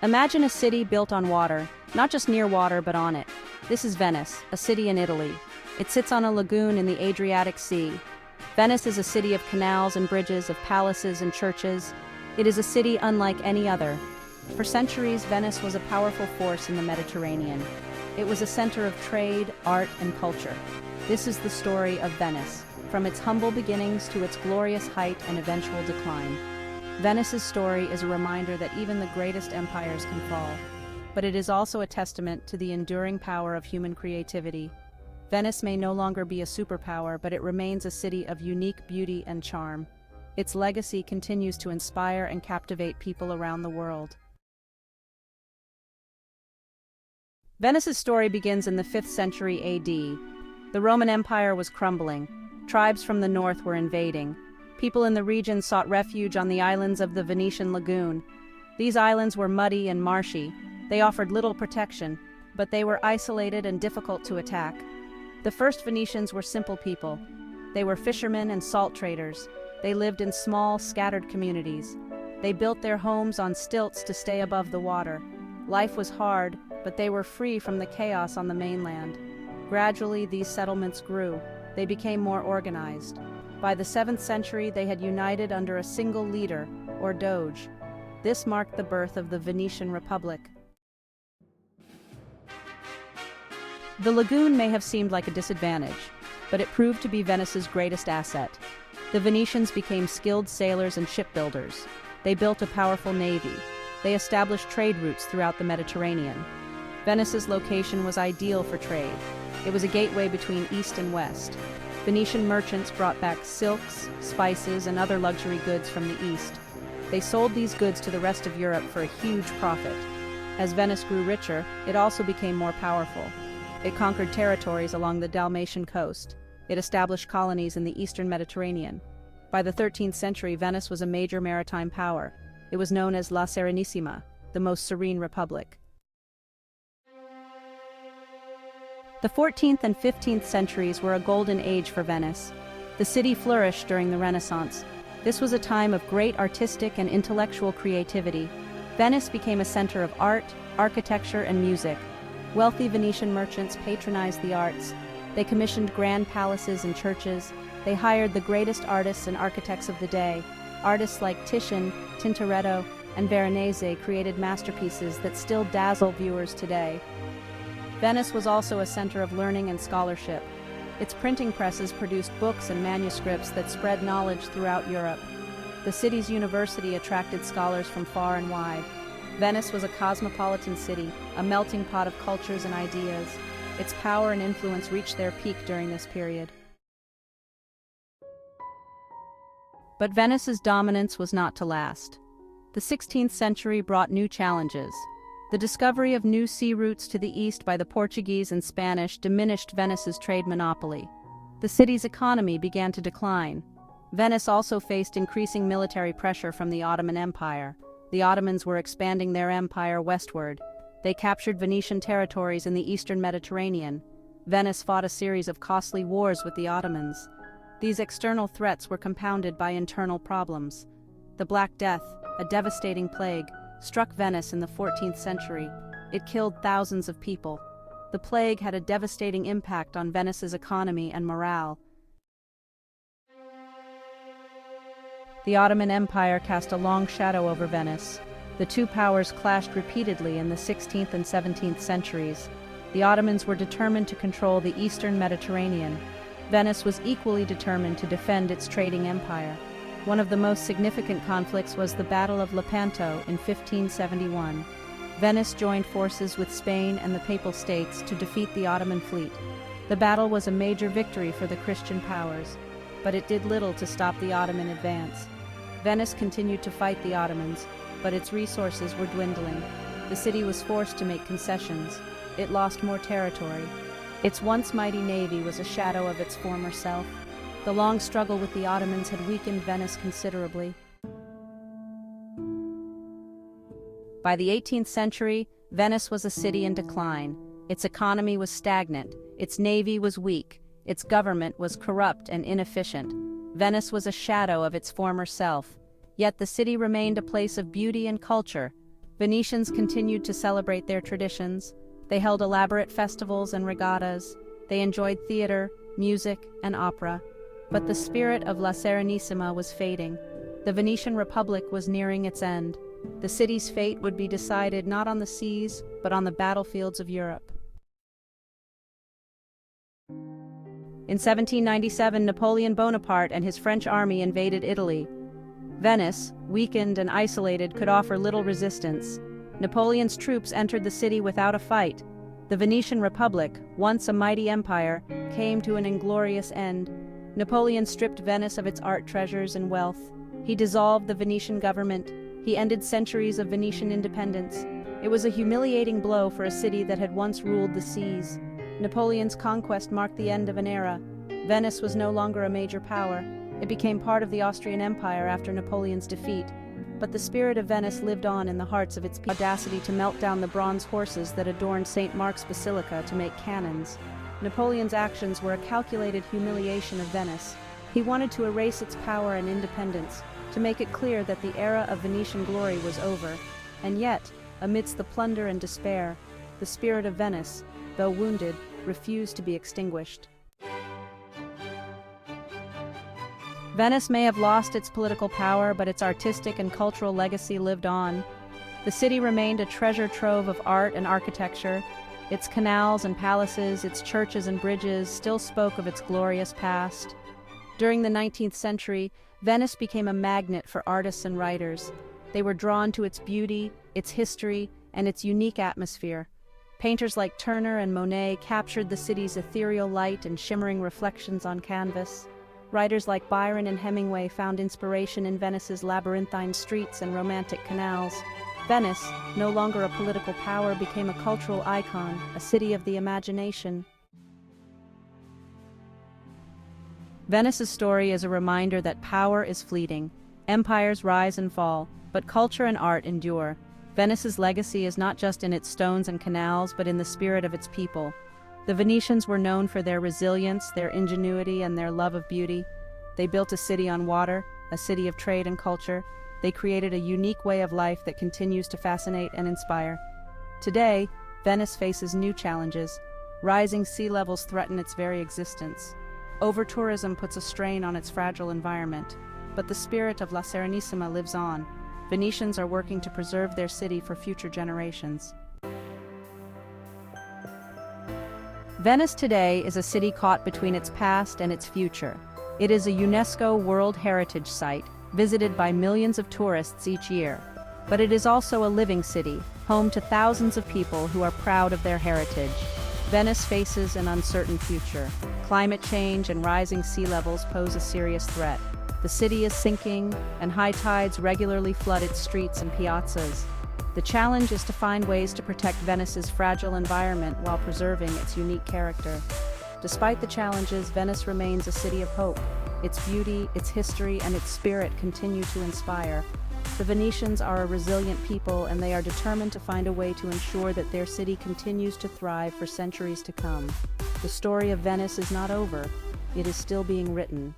Imagine a city built on water, not just near water but on it. This is Venice, a city in Italy. It sits on a lagoon in the Adriatic Sea. Venice is a city of canals and bridges, of palaces and churches. It is a city unlike any other. For centuries, Venice was a powerful force in the Mediterranean. It was a center of trade, art, and culture. This is the story of Venice, from its humble beginnings to its glorious height and eventual decline. Venice's story is a reminder that even the greatest empires can fall. But it is also a testament to the enduring power of human creativity. Venice may no longer be a superpower, but it remains a city of unique beauty and charm. Its legacy continues to inspire and captivate people around the world. Venice's story begins in the 5th century AD. The Roman Empire was crumbling. Tribes from the north were invading. People in the region sought refuge on the islands of the Venetian lagoon. These islands were muddy and marshy. They offered little protection, but they were isolated and difficult to attack. The first Venetians were simple people. They were fishermen and salt traders. They lived in small, scattered communities. They built their homes on stilts to stay above the water. Life was hard, but they were free from the chaos on the mainland. Gradually, these settlements grew. They became more organized. By the 7th century, they had united under a single leader, or doge. This marked the birth of the Venetian Republic. The lagoon may have seemed like a disadvantage, but it proved to be Venice's greatest asset. The Venetians became skilled sailors and shipbuilders. They built a powerful navy. They established trade routes throughout the Mediterranean. Venice's location was ideal for trade. It was a gateway between east and west. Venetian merchants brought back silks, spices, and other luxury goods from the east. They sold these goods to the rest of Europe for a huge profit. As Venice grew richer, it also became more powerful. It conquered territories along the Dalmatian coast. It established colonies in the eastern Mediterranean. By the 13th century, Venice was a major maritime power. It was known as La Serenissima, the most serene republic. The 14th and 15th centuries were a golden age for Venice. The city flourished during the Renaissance. This was a time of great artistic and intellectual creativity. Venice became a center of art, architecture, and music. Wealthy Venetian merchants patronized the arts. They commissioned grand palaces and churches. They hired the greatest artists and architects of the day. Artists like Titian, Tintoretto, and Veronese created masterpieces that still dazzle viewers today. Venice was also a center of learning and scholarship. Its printing presses produced books and manuscripts that spread knowledge throughout Europe. The city's university attracted scholars from far and wide. Venice was a cosmopolitan city, a melting pot of cultures and ideas. Its power and influence reached their peak during this period. But Venice's dominance was not to last. The 16th century brought new challenges. The discovery of new sea routes to the east by the Portuguese and Spanish diminished Venice's trade monopoly. The city's economy began to decline. Venice also faced increasing military pressure from the Ottoman Empire. The Ottomans were expanding their empire westward. They captured Venetian territories in the eastern Mediterranean. Venice fought a series of costly wars with the Ottomans. These external threats were compounded by internal problems. The Black Death, a devastating plague, struck Venice in the 14th century. It killed thousands of people. The plague had a devastating impact on Venice's economy and morale. The Ottoman Empire cast a long shadow over Venice. The two powers clashed repeatedly in the 16th and 17th centuries. The Ottomans were determined to control the eastern Mediterranean. Venice was equally determined to defend its trading empire. One of the most significant conflicts was the Battle of Lepanto in 1571. Venice joined forces with Spain and the Papal States to defeat the Ottoman fleet. The battle was a major victory for the Christian powers, but it did little to stop the Ottoman advance. Venice continued to fight the Ottomans, but its resources were dwindling. The city was forced to make concessions. It lost more territory. Its once mighty navy was a shadow of its former self. The long struggle with the Ottomans had weakened Venice considerably. By the 18th century, Venice was a city in decline. Its economy was stagnant, its navy was weak, its government was corrupt and inefficient. Venice was a shadow of its former self. Yet the city remained a place of beauty and culture. Venetians continued to celebrate their traditions. They held elaborate festivals and regattas. They enjoyed theater, music, and opera. But the spirit of La Serenissima was fading. The Venetian Republic was nearing its end. The city's fate would be decided not on the seas, but on the battlefields of Europe. In 1797, Napoleon Bonaparte and his French army invaded Italy. Venice, weakened and isolated, could offer little resistance. Napoleon's troops entered the city without a fight. The Venetian Republic, once a mighty empire, came to an inglorious end. Napoleon stripped Venice of its art treasures and wealth. He dissolved the Venetian government. He ended centuries of Venetian independence. It was a humiliating blow for a city that had once ruled the seas. Napoleon's conquest marked the end of an era. Venice was no longer a major power. It became part of the Austrian Empire after Napoleon's defeat. But the spirit of Venice lived on in the hearts of its people. Audacity to melt down the bronze horses that adorned St. Mark's Basilica to make cannons. Napoleon's actions were a calculated humiliation of Venice. He wanted to erase its power and independence, to make it clear that the era of Venetian glory was over. And yet, amidst the plunder and despair, the spirit of Venice, though wounded, refused to be extinguished. Venice may have lost its political power, but its artistic and cultural legacy lived on. The city remained a treasure trove of art and architecture. Its canals and palaces, its churches and bridges still spoke of its glorious past. During the 19th century, Venice became a magnet for artists and writers. They were drawn to its beauty, its history, and its unique atmosphere. Painters like Turner and Monet captured the city's ethereal light and shimmering reflections on canvas. Writers like Byron and Hemingway found inspiration in Venice's labyrinthine streets and romantic canals. Venice, no longer a political power, became a cultural icon, a city of the imagination. Venice's story is a reminder that power is fleeting. Empires rise and fall, but culture and art endure. Venice's legacy is not just in its stones and canals, but in the spirit of its people. The Venetians were known for their resilience, their ingenuity, and their love of beauty. They built a city on water, a city of trade and culture. They created a unique way of life that continues to fascinate and inspire. Today, Venice faces new challenges. Rising sea levels threaten its very existence. Over-tourism puts a strain on its fragile environment. But the spirit of La Serenissima lives on. Venetians are working to preserve their city for future generations. Venice today is a city caught between its past and its future. It is a UNESCO World Heritage Site, visited by millions of tourists each year. But it is also a living city, home to thousands of people who are proud of their heritage. Venice faces an uncertain future. Climate change and rising sea levels pose a serious threat. The city is sinking, and high tides regularly flood its streets and piazzas. The challenge is to find ways to protect Venice's fragile environment while preserving its unique character. Despite the challenges, Venice remains a city of hope. Its beauty, its history, and its spirit continue to inspire. The Venetians are a resilient people, and they are determined to find a way to ensure that their city continues to thrive for centuries to come. The story of Venice is not over. It is still being written.